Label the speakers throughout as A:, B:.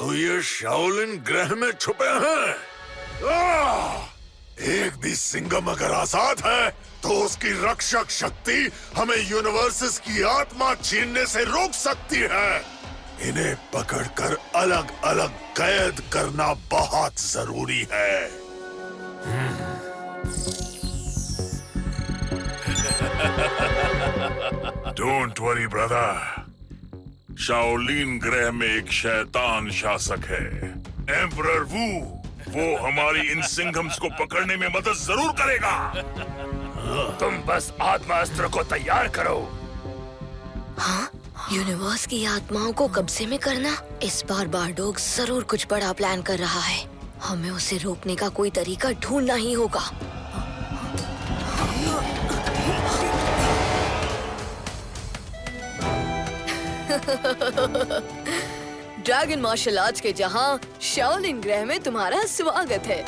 A: तो ये शाओलिन ग्रह में छुपे हैं। एक भी सिंघम अगर आजाद है तो उसकी रक्षक शक्ति हमें यूनिवर्सेस की आत्मा छीनने से रोक सकती है। इन्हें पकड़कर अलग अलग कैद करना बहुत जरूरी है।
B: डोंट वरी ब्रदर, शाओलिन ग्रह में एक शैतान शासक है, एम्परर वू। वो हमारी इन सिंघम्स को पकड़ने में मदद जरूर करेगा।
C: तुम बस आत्मास्त्र को तैयार करो।
D: हाँ, यूनिवर्स की आत्माओं को कब्जे में करना। इस बार बारडोग जरूर कुछ बड़ा प्लान कर रहा है। हमें उसे रोकने का कोई तरीका ढूंढना ही होगा। ड्रैगन मार्शल आर्ट्स के जहां शाओलिन ग्रह में तुम्हारा स्वागत है।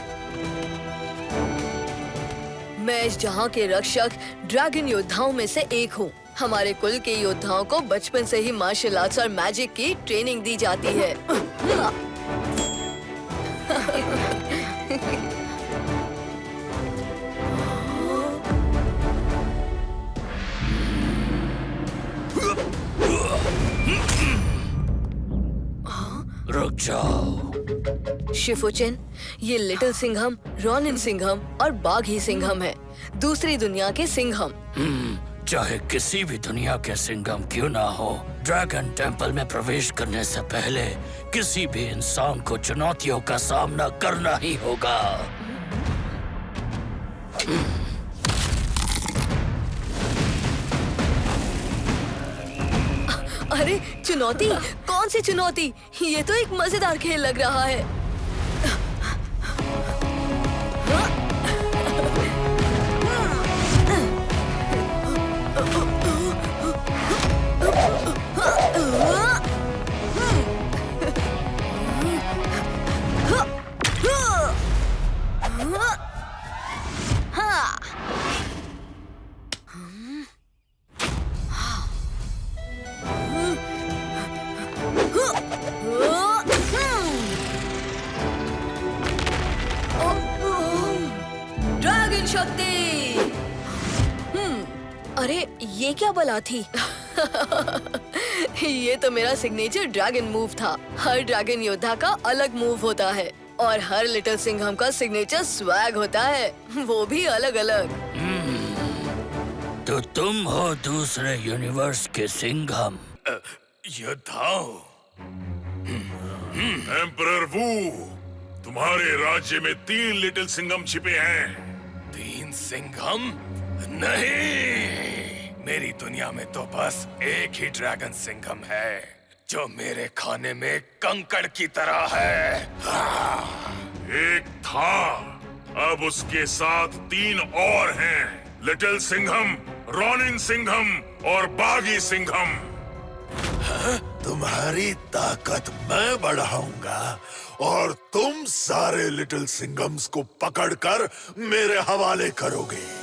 D: मैं इस जहां के रक्षक ड्रैगन योद्धाओं में से एक हूँ। हमारे कुल के योद्धाओं को बचपन से ही मार्शल आर्ट्स और मैजिक की ट्रेनिंग दी जाती है।
C: रुक जाओ।
D: शिफुचिन, ये लिटिल सिंघम, रॉनिन सिंघम और बाघी सिंघम है, दूसरी दुनिया के सिंघम।
C: चाहे किसी भी दुनिया के सिंघम क्यों ना हो, ड्रैगन टेंपल में प्रवेश करने से पहले किसी भी इंसान को चुनौतियों का सामना करना ही होगा।
D: अरे चुनौती? कौन सी चुनौती? ये तो एक मजेदार खेल लग रहा है। ड्रैगन शक्ति! अरे ये क्या बला थी? ये तो मेरा सिग्नेचर ड्रैगन मूव था। हर ड्रैगन योद्धा का अलग मूव होता है और हर लिटिल सिंघम का सिग्नेचर स्वैग होता है, वो भी अलग अलग।
C: तो तुम हो दूसरे यूनिवर्स के सिंघम।
B: योद्धाओं, एम्परर वू, तुम्हारे राज्य में 3 लिटिल सिंघम छिपे हैं।
C: 3 सिंघम? नहीं, मेरी दुनिया में तो बस एक ही ड्रैगन सिंघम है, जो मेरे खाने में कंकड़ की तरह है।
B: एक था, अब उसके साथ 3 और हैं, लिटिल सिंघम, रॉनिन सिंघम और बागी सिंघम।
A: तुम्हारी ताकत मैं बढ़ाऊंगा और तुम सारे लिटिल सिंघम्स को पकड़कर मेरे हवाले करोगे।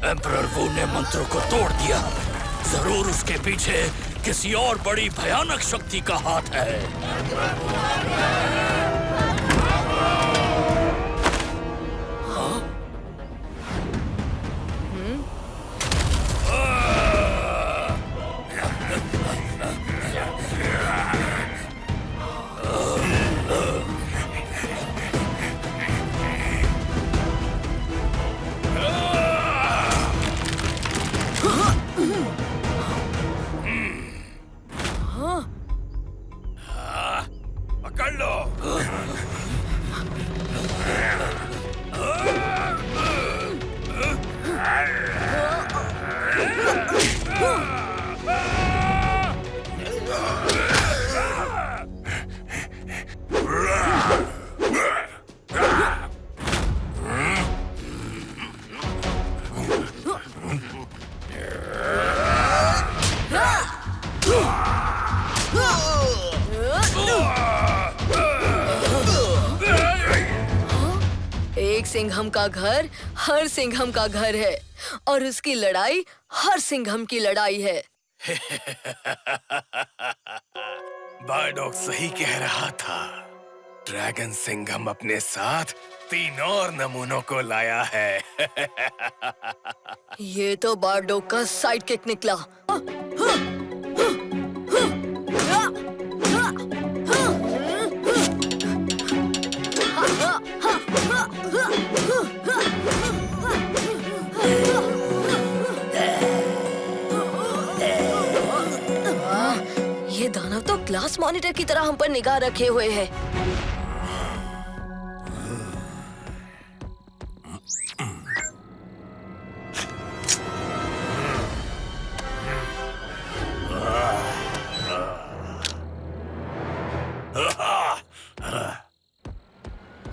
C: एम्परर वू ने मंत्रों को तोड़ दिया। जरूर उसके पीछे किसी और बड़ी भयानक शक्ति का हाथ है।
D: सिंघम का घर हर सिंघम का घर है और उसकी लड़ाई हर सिंघम की लड़ाई है।
C: बारडॉग सही कह रहा था। ड्रैगन सिंघम अपने साथ 3 और नमूनों को लाया है।
D: ये तो बारडॉग का साइड किक निकला। ये दानव तो ग्लास मॉनिटर की तरह हम पर निगाह रखे हुए है।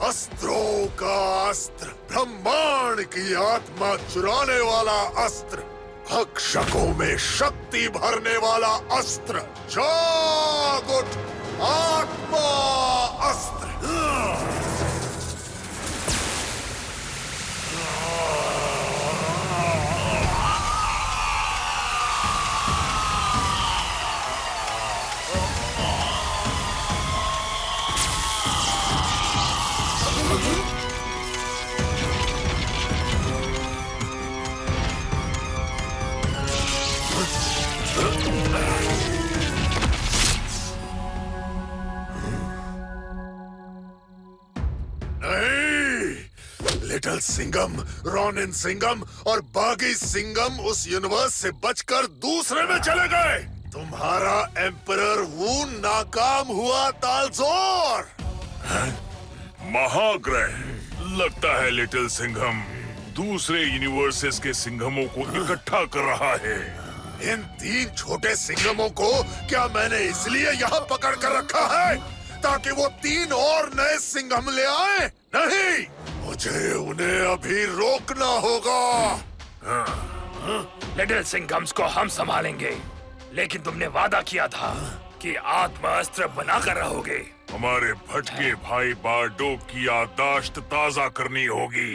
A: अस्त्रों का अस्त्र, ब्रह्मांड की आत्मा चुराने वाला अस्त्र, भक्षकों में शक्ति भरने वाला अस्त्र, जाग उठ आत्मा अस्त्र। लिटिल सिंघम, रॉनिन सिंघम और बागी सिंघम उस यूनिवर्स से बचकर दूसरे में चले गए। तुम्हारा एम्परर वू नाकाम हुआ तालजोर।
B: महाग्रह, लगता है लिटिल सिंघम दूसरे यूनिवर्सेस के सिंघमों को इकट्ठा कर रहा है।
A: इन 3 छोटे सिंघमों को क्या मैंने इसलिए यहाँ पकड़ कर रखा है ताकि वो 3 और नए सिंघम ले आए? नहीं, मुझे उन्हें अभी रोकना होगा।
C: लिटिल सिंघम्स को हम संभालेंगे, लेकिन तुमने वादा किया था कि आत्मा अस्त्र बनाकर रहोगे।
B: हमारे भटके भाई बारडोग की याददाश्त ताजा करनी होगी।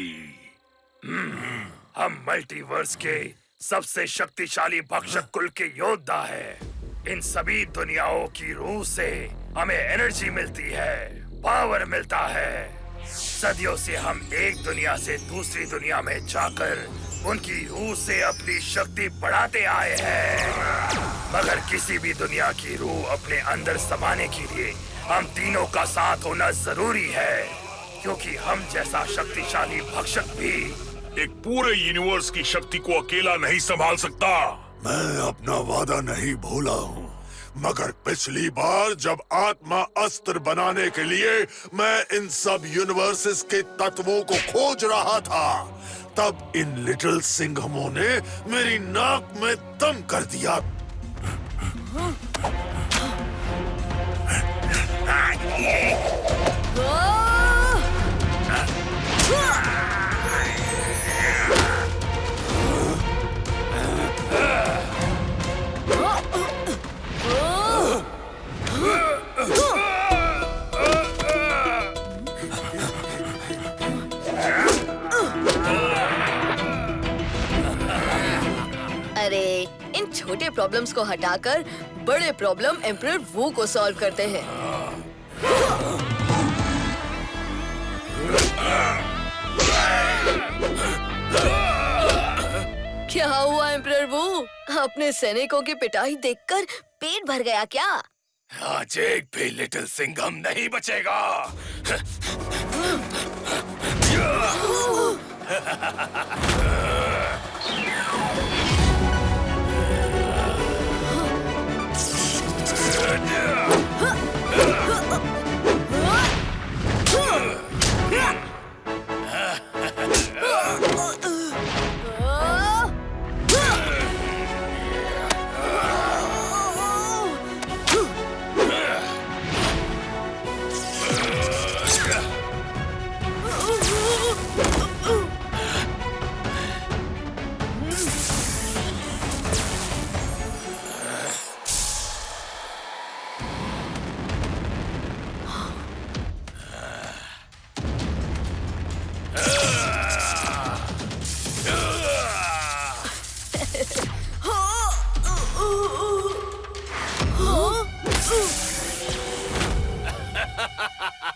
C: हम मल्टीवर्स के सबसे शक्तिशाली भक्षक कुल के योद्धा हैं। इन सभी दुनियाओं की रूह से हमें एनर्जी मिलती है, पावर मिलता है। सदियों से हम एक दुनिया से दूसरी दुनिया में जाकर उनकी रूह से अपनी शक्ति बढ़ाते आए हैं। मगर किसी भी दुनिया की रूह अपने अंदर समाने के लिए हम तीनों का साथ होना जरूरी है, क्योंकि हम जैसा शक्तिशाली भक्षक भी
B: एक पूरे यूनिवर्स की शक्ति को अकेला नहीं संभाल सकता।
A: मैं अपना वादा नहीं भूला हूँ, मगर पिछली बार जब आत्मा अस्त्र बनाने के लिए मैं इन सब यूनिवर्सेस के तत्वों को खोज रहा था, तब इन लिटिल सिंघमों ने मेरी नाक में दम कर दिया।
D: अरे इन छोटे प्रॉब्लम्स को हटाकर बड़े प्रॉब्लम एम्परर वू को सॉल्व करते हैं। क्या हुआ एम्परर वू? अपने सैनिकों की पिटाई देखकर पेट भर गया क्या?
C: आज एक भी लिटिल सिंघम नहीं बचेगा।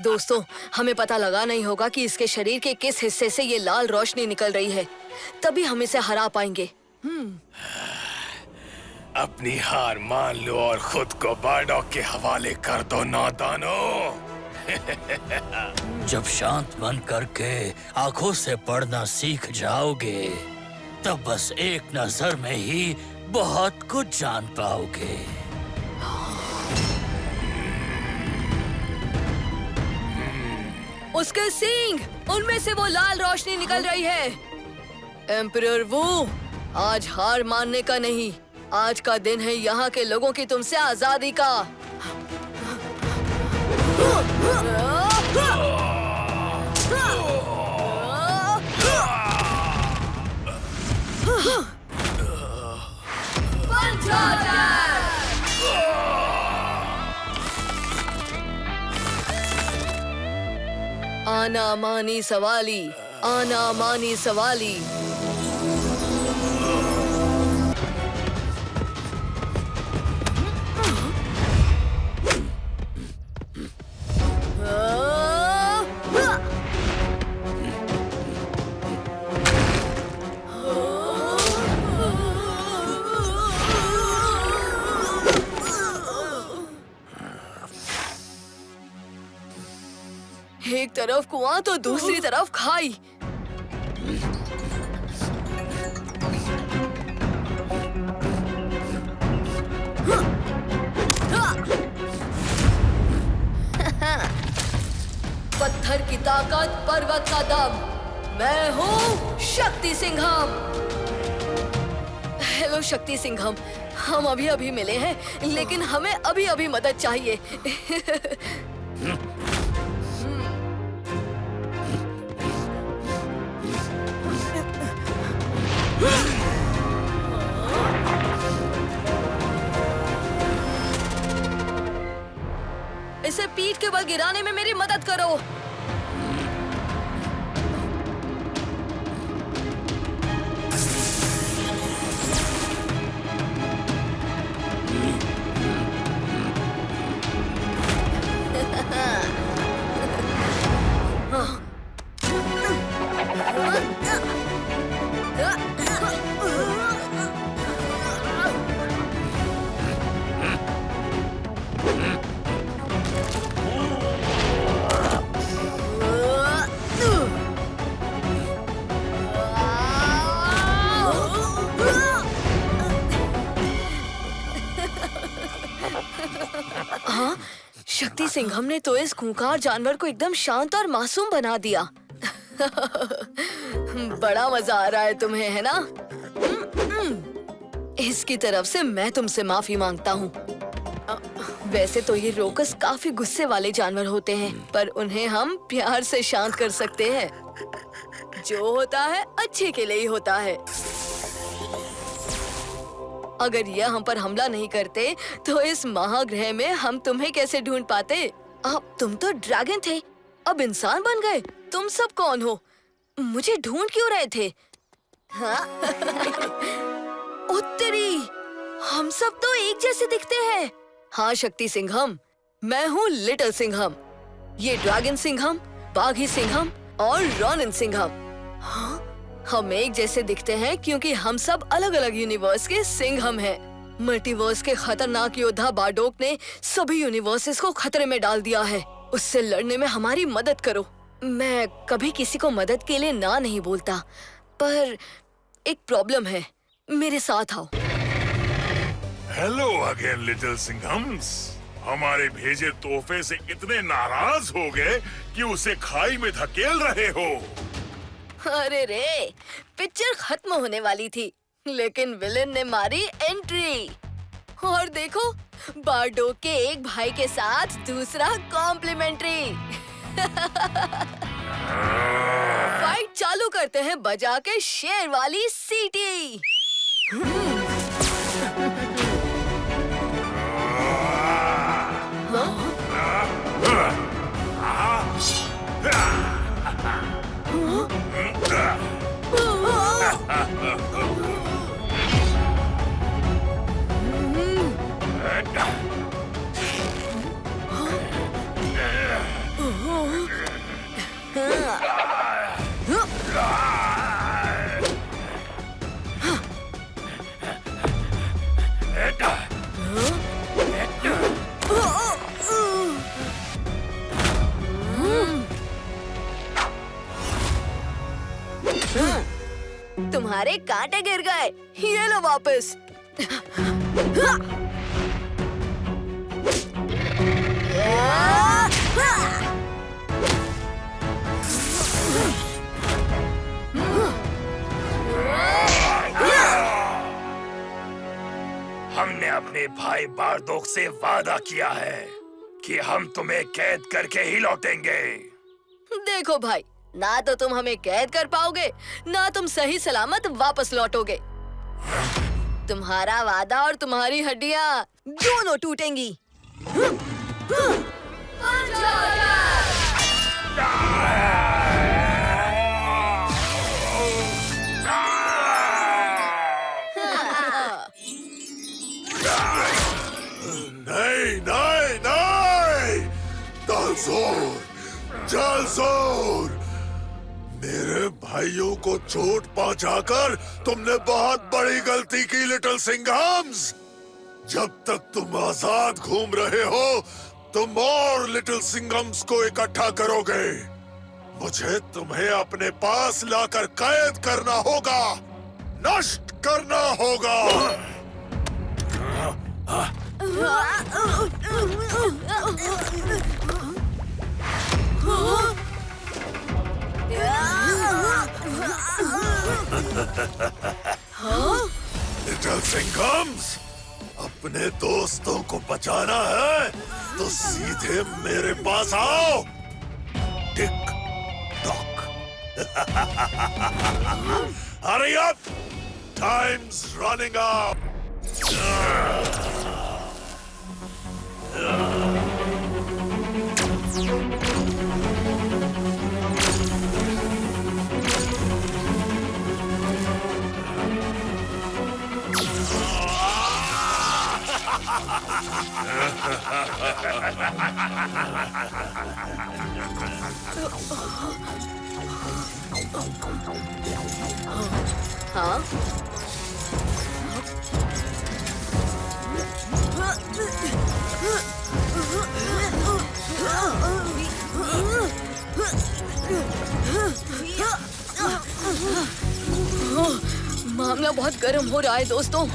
D: दोस्तों, हमें पता लगा नहीं होगा कि इसके शरीर के किस हिस्से से ये लाल रोशनी निकल रही है, तभी हम इसे हरा पाएंगे।
C: अपनी हार मान लो और खुद को बार्डोक के हवाले कर दो नादानो।
E: जब शांत मन करके आंखों से पढ़ना सीख जाओगे, तब बस एक नजर में ही बहुत कुछ जान पाओगे।
D: उसके सींग, उनमें से वो लाल रोशनी निकल रही है। एम्परर वू, आज हार मानने का नहीं, आज का दिन है यहाँ के लोगों की तुमसे आजादी का। आना मानी सवाली, आना मानी सवाली। एक तरफ कुआं तो दूसरी तरफ खाई। पत्थर की ताकत, पर्वत का दम, मैं हूँ शक्ति सिंघम। हेलो शक्ति सिंघम, हम अभी अभी मिले हैं, लेकिन हमें अभी अभी मदद चाहिए। इसे पीठ के बल गिराने में मेरी मदद करो। हाँ, शक्ति सिंघम ने तो इस खूंखार जानवर को एकदम शांत और मासूम बना दिया। बड़ा मजा आ रहा है तुम्हें, है ना? इसकी तरफ से मैं तुमसे माफी मांगता हूँ। वैसे तो ये रोकस काफी गुस्से वाले जानवर होते हैं, पर उन्हें हम प्यार से शांत कर सकते हैं। जो होता है अच्छे के लिए ही होता है। अगर ये हम पर हमला नहीं करते, तो इस महाग्रह में हम तुम्हें कैसे ढूंढ पाते? अब तुम तो ड्रैगन थे, अब इंसान बन गए। तुम सब कौन हो? मुझे ढूंढ क्यों रहे थे? हाँ? उत्तरी, हम सब तो एक जैसे दिखते हैं। हाँ शक्ति सिंघम, मैं हूँ लिटिल सिंघम। ये ड्रैगन सिंघम, बाघी सिंघम और रोनिन सिंघम। हाँ? हम एक जैसे दिखते हैं क्योंकि हम सब अलग अलग यूनिवर्स के सिंघम हैं। मल्टीवर्स के खतरनाक योद्धा बार्डोक ने सभी यूनिवर्सेस को खतरे में डाल दिया है। उससे लड़ने में हमारी मदद करो। मैं कभी किसी को मदद के लिए ना नहीं बोलता, पर एक प्रॉब्लम है, मेरे साथ आओ।
B: Hello again little Singhams. हमारे भेजे तोहफे से इतने नाराज हो गए कि उसे खाई में धकेल रहे हो।
D: अरे रे, पिक्चर खत्म होने वाली थी, लेकिन विलेन ने मारी एंट्री। और देखो, बार्डोक के एक भाई के साथ दूसरा कॉम्प्लीमेंट्री। फाइट चालू करते हैं बजा के शेर वाली सीटी। सारे कांटे गिर गए। ये लो वापस।
C: हमने अपने भाई बारदोक से वादा किया है कि हम तुम्हें कैद करके ही लौटेंगे।
D: देखो भाई, ना तो तुम हमें कैद कर पाओगे, ना तुम सही सलामत वापस लौटोगे। तुम्हारा वादा और तुम्हारी हड्डियां दोनों टूटेंगी।
A: नहीं नहीं नहीं, डालजोर, डालजोर, मेरे भाइयों को चोट पहुंचाकर तुमने बहुत बड़ी गलती की लिटिल सिंघम्स। जब तक तुम आजाद घूम रहे हो तुम और लिटिल सिंघम्स को इकट्ठा करोगे। मुझे तुम्हें अपने पास लाकर कैद करना होगा, नष्ट करना होगा। लिटिल सिंघम्स, अपने दोस्तों को बचाना है तो सीधे मेरे पास आओ। Tick tock. Hurry up, times running out.
D: हाँ? मामला बहुत गर्म हो रहा है दोस्तों।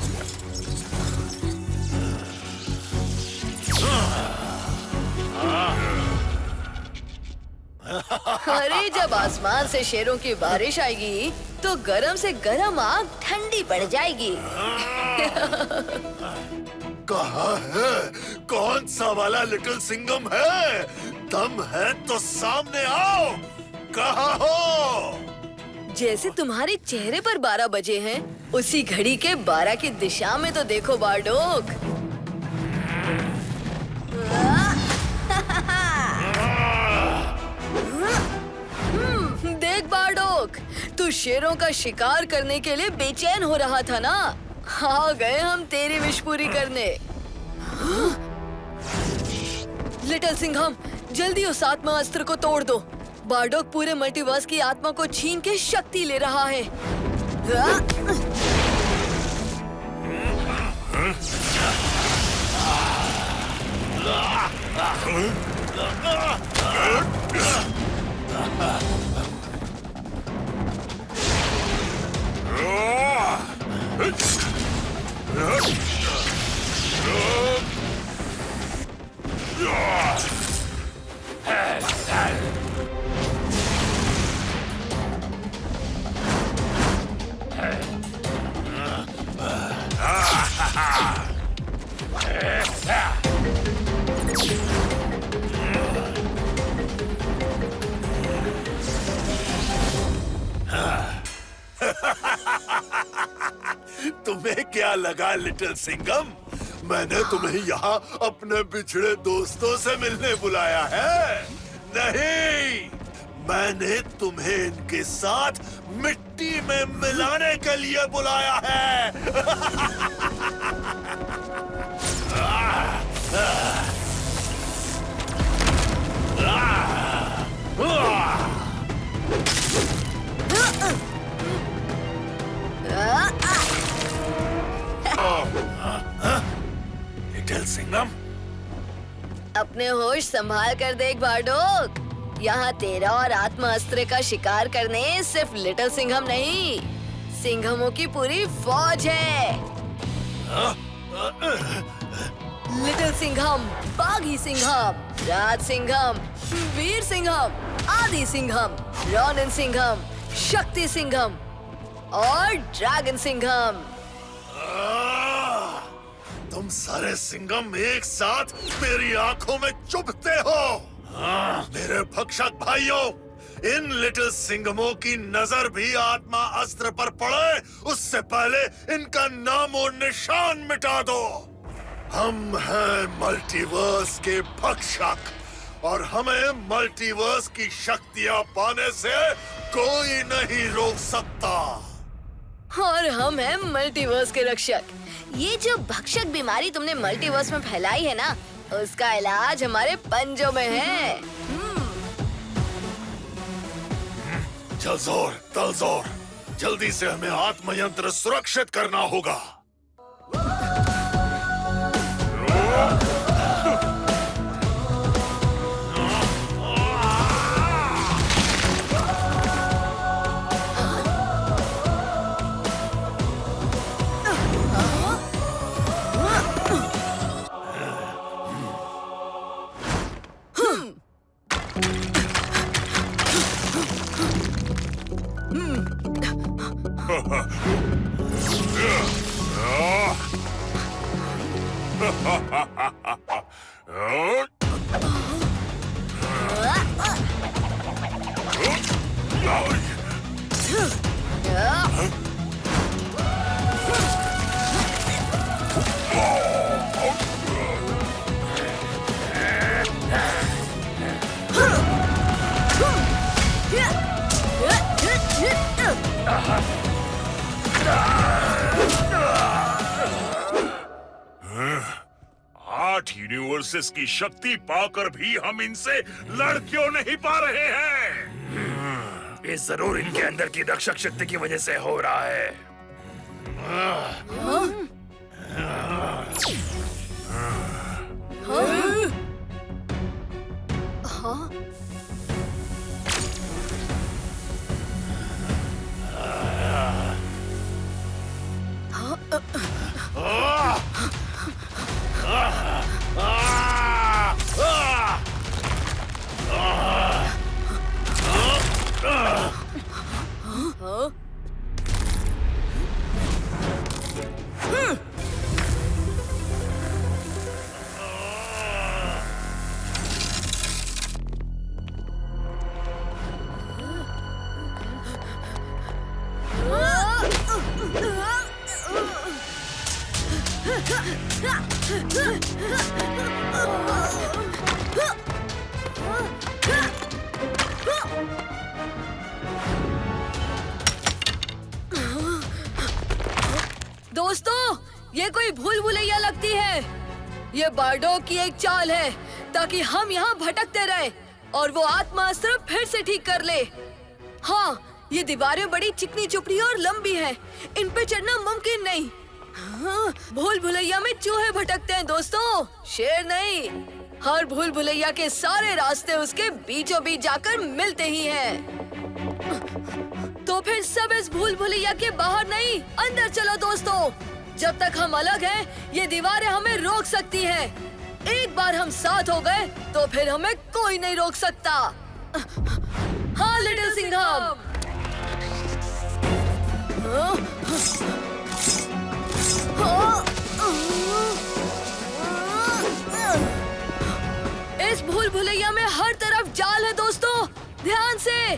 D: अरे जब आसमान से शेरों की बारिश आएगी तो गरम से गरम आग ठंडी पड़ जाएगी।
A: कहाँ है? कौन सा वाला लिटिल सिंघम है? दम है तो सामने आओ। कहाँ हो?
D: जैसे तुम्हारे चेहरे पर 12 बजे हैं, उसी घड़ी के 12 की दिशा में तो देखो बारडोक। देख बारडोक, तू शेरों का शिकार करने के लिए बेचैन हो रहा था ना? आ गए हम तेरी विश पूरी करने। लिटिल सिंघम, जल्दी उस आत्मा अस्त्र को तोड़ दो। बारडोक पूरे मल्टीवर्स की आत्मा को छीन के शक्ति ले रहा है।
A: तुम्हें क्या लगा लिटिल सिंघम? मैंने तुम्हें यहाँ अपने बिछड़े दोस्तों से मिलने बुलाया है? नहीं, मैंने तुम्हें इनके साथ मिट्टी में मिलाने के लिए बुलाया है। लिटिल सिंघम,
D: अपने होश संभाल कर देख बारडोक। यहाँ तेरा और आत्मा अस्त्र का शिकार करने सिर्फ लिटिल सिंघम नहीं, सिंघमों की पूरी फौज है। लिटिल सिंघम, बागी सिंघम, राज सिंघम, वीर सिंघम, आदि सिंघम, रॉनिन सिंघम, शक्ति सिंघम और ड्रैगन सिंघम।
A: तुम सारे सिंघम एक साथ मेरी आंखों में चुभते हो। मेरे भक्षक भाइयों, इन लिटिल सिंघमों की नजर भी आत्मा अस्त्र पर पड़े उससे पहले इनका नाम और निशान मिटा दो। हम हैं मल्टीवर्स के भक्षक और हमें मल्टीवर्स की शक्तियां पाने से कोई नहीं रोक सकता।
D: और हम हैं मल्टीवर्स के रक्षक। ये जो भक्षक बीमारी तुमने मल्टीवर्स में फैलाई है ना, उसका इलाज हमारे पंजों में है।
A: जलजोर, तलजोर, जल्दी से हमें आत्मयंत्र सुरक्षित करना होगा।
B: आठ यूनिवर्सेस की शक्ति पाकर भी हम इनसे लड़ क्यों नहीं पा रहे हैं?
C: ये जरूर इनके अंदर की रक्षक शक्ति की वजह से हो रहा है।
D: दोस्तों, ये कोई भूल भुलैया लगती है। ये बार्डोक की एक चाल है ताकि हम यहाँ भटकते रहे और वो आत्मा अस्त्र फिर से ठीक कर ले। हाँ, ये दीवारें बड़ी चिकनी चुपड़ी और लंबी हैं। इन पे चढ़ना मुमकिन नहीं। हाँ, भूल भुलैया में चूहे भटकते हैं दोस्तों, शेर नहीं। हर भूल भुलैया के सारे रास्ते उसके बीचों बीच जाकर मिलते ही हैं। तो फिर सब इस भूल भुलैया के बाहर नहीं, अंदर चलो दोस्तों। जब तक हम अलग हैं, ये दीवारें हमें रोक सकती हैं। एक बार हम साथ हो गए, तो फिर हमें कोई नहीं रोक सकता। हाँ लिटिल सिंघम। इस भूल भुलैया में हर तरफ जाल है दोस्तों, ध्यान से।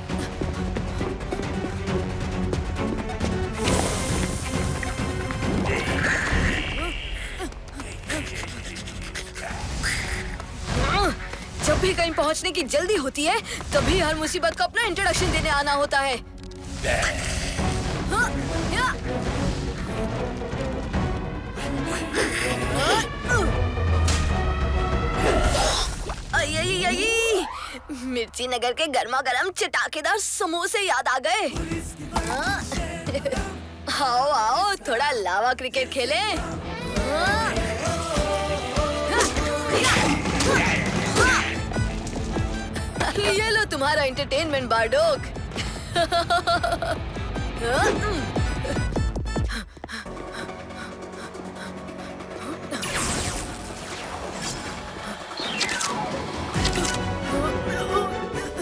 D: जब भी कहीं पहुंचने की जल्दी होती है, तभी हर मुसीबत को अपना इंट्रोडक्शन देने आना होता है। मिर्ची नगर के गर्मा गर्म चटाकेदार समोसे याद आ गए। आओ आओ, थोड़ा लावा क्रिकेट खेलें। ये लो तुम्हारा एंटरटेनमेंट बार्डोक।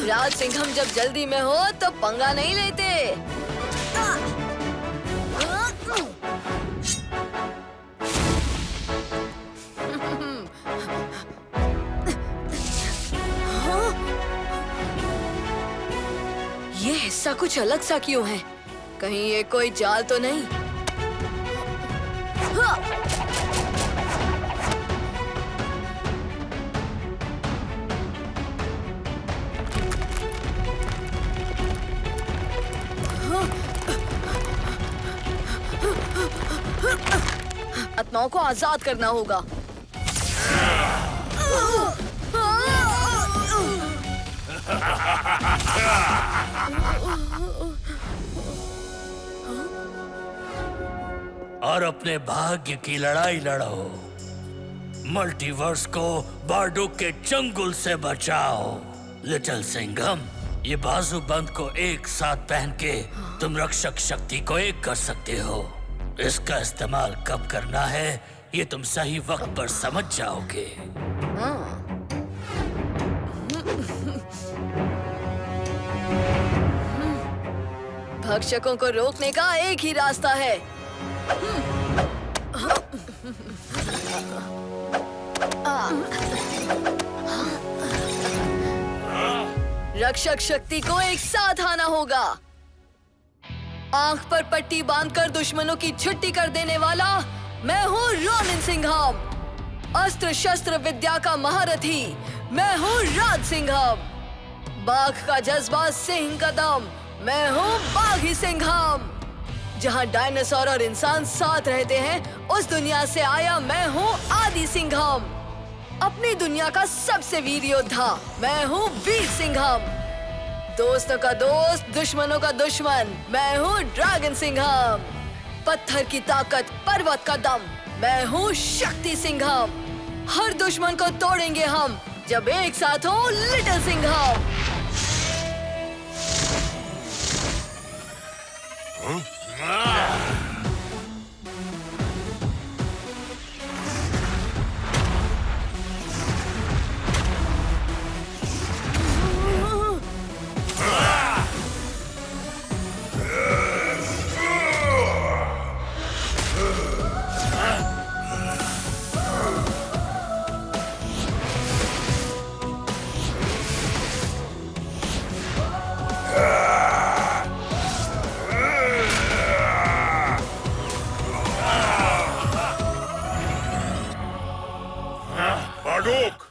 D: राज सिंघम जब जल्दी में हो तो पंगा नहीं लेते। ये हिस्सा कुछ अलग सा क्यों है? कहीं ये कोई जाल तो नहीं? आत्माओं को आजाद करना होगा।
E: और अपने भाग्य की लड़ाई लड़ो। मल्टीवर्स को बार्डुक के चंगुल से बचाओ। लिटिल सिंघम, ये बाजूबंद को एक साथ पहन के तुम रक्षक शक्ति को एक कर सकते हो। इसका इस्तेमाल कब करना है ये तुम सही वक्त पर समझ जाओगे।
D: भक्षकों को रोकने का एक ही रास्ता है। रक्षक शक्ति को एक साथ आना होगा। आंख पर पट्टी बांधकर दुश्मनों की छुट्टी कर देने वाला मैं हूँ रोनिन सिंघम। अस्त्र शस्त्र विद्या का महारथी मैं हूँ राज सिंघम। बाघ का जज्बा सिंह का दम मैं हूँ बाघी सिंघम। जहाँ डायनासोर और इंसान साथ रहते हैं उस दुनिया से आया मैं हूँ आदि सिंघम। अपनी दुनिया का सबसे वीर योद्धा मैं हूँ वीर सिंघम। दोस्तों का दोस्त दुश्मनों का दुश्मन मैं हूँ ड्रैगन सिंघम। पत्थर की ताकत पर्वत का दम मैं हूँ शक्ति सिंघम। हर दुश्मन को तोड़ेंगे हम जब एक साथ हो लिटिल सिंघम।
B: बार्डुक,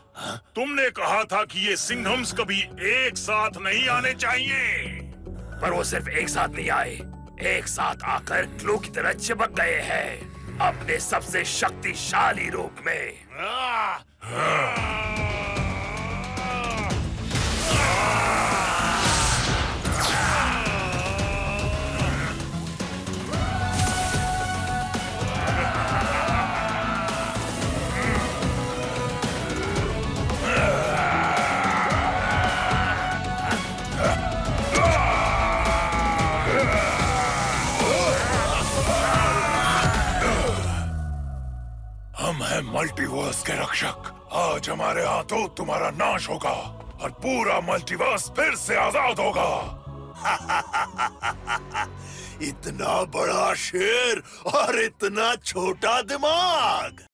B: तुमने कहा था कि ये सिंघम्स कभी एक साथ नहीं आने चाहिए।
C: पर वो सिर्फ एक साथ नहीं आए, एक साथ आकर ग्लू की तरह चिपक गए हैं अपने सबसे शक्तिशाली रूप में।
B: हम हैं मल्टीवर्स के रक्षक। आज हमारे हाथों तुम्हारा नाश होगा और पूरा मल्टीवर्स फिर से आजाद होगा।
A: इतना बड़ा शेर और इतना छोटा दिमाग।